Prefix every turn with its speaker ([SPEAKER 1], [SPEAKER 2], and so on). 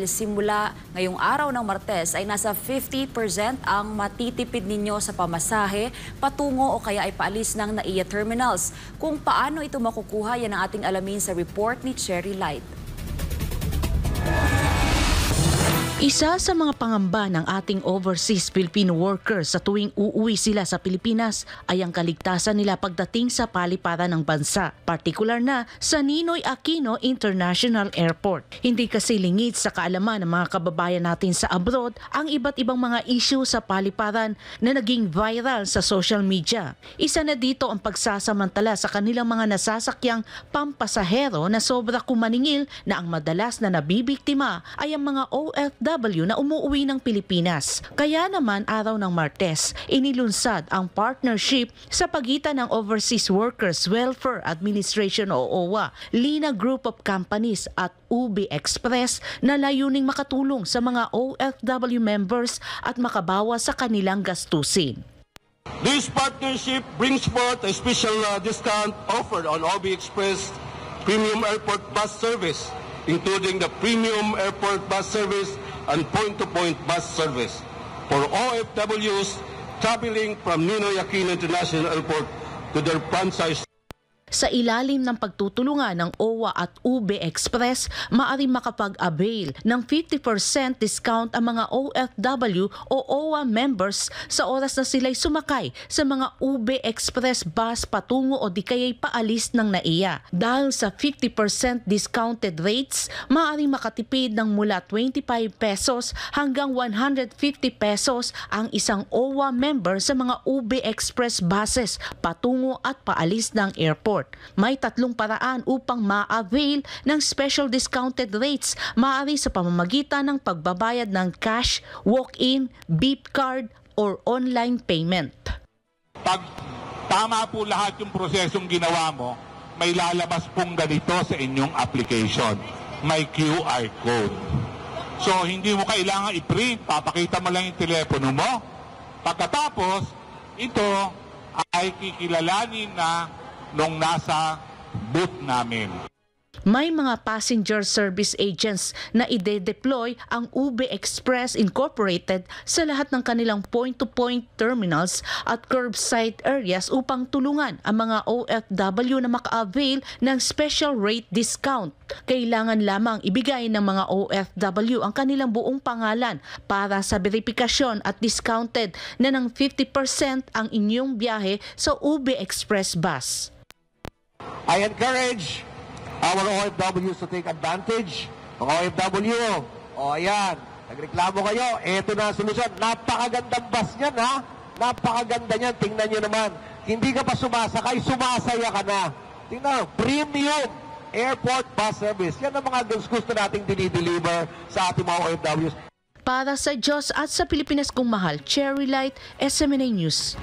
[SPEAKER 1] Simula ngayong araw ng Martes ay nasa 50% ang matitipid ninyo sa pamasahe patungo o kaya ay paalis ng NAIA terminals. Kung paano ito makukuha, yan ang ating alamin sa report ni Cherry Light.
[SPEAKER 2] Isa sa mga pangamba ng ating overseas Filipino workers sa tuwing uuwi sila sa Pilipinas ay ang kaligtasan nila pagdating sa paliparan ng bansa, partikular na sa Ninoy Aquino International Airport. Hindi kasi lingid sa kaalaman ng mga kababayan natin sa abroad ang iba't ibang mga issue sa paliparan na naging viral sa social media. Isa na dito ang pagsasamantala sa kanilang mga nasasakyang pampasahero na sobra kumaningil na ang madalas na nabibiktima ay ang mga OFW na umuuwi ng Pilipinas. Kaya naman araw ng Martes, inilunsad ang partnership sa pagitan ng Overseas Workers Welfare Administration o OWA, Lina Group of Companies at UB Express na layuning makatulong sa mga OFW members at makabawas sa kanilang gastusin.
[SPEAKER 3] This partnership brings forth a special discount offered on OB Express Premium Airport Bus Service, including the Premium Airport Bus Service and point-to-point bus service for OFWs traveling from Ninoy Aquino International Airport to their franchise.
[SPEAKER 2] Sa ilalim ng pagtutulungan ng OWA at UB Express, maaaring makapag-avail ng 50% discount ang mga OFW o OWA members sa oras na sila'y sumakay sa mga UB Express bus patungo o di kaya'y paalis ng NAIA. Dahil sa 50% discounted rates, maaaring makatipid ng mula 25 pesos hanggang 150 pesos ang isang OWA member sa mga UB Express buses patungo at paalis ng airport. May tatlong paraan upang ma-avail ng special discounted rates, maaari sa pamamagitan ng pagbabayad ng cash, walk-in, beep card, or online payment.
[SPEAKER 4] Pag tama po lahat yung prosesong ginawa mo, may lalabas pong ganito sa inyong application. May QR code. So hindi mo kailangan i-print, papakita mo lang yung telepono mo. Pagkatapos, ito ay kikilalanin na nung nasa booth namin.
[SPEAKER 2] May mga passenger service agents na ide-deploy ang UB Express Incorporated sa lahat ng kanilang point-to-point terminals at curbside areas upang tulungan ang mga OFW na maka-avail ng special rate discount. Kailangan lamang ibigay ng mga OFW ang kanilang buong pangalan para sa verifikasyon at discounted na ng 50% ang inyong biyahe sa UB Express bus.
[SPEAKER 3] I encourage our OFWs to take advantage. Mga OFW, ayan, nagreklamo kayo, eto na ang solusyon. Napakagandang bus niyan, ha? Napakaganda niyan, tingnan nyo naman. Hindi ka pa sumasakay, sumasaya ka na. Tingnan, premium airport bus service. Yan ang mga gusto nating dinideliver sa ating mga OFWs.
[SPEAKER 2] Para sa Diyos at sa Pilipinas kong mahal, Cherry Light, SMNA News.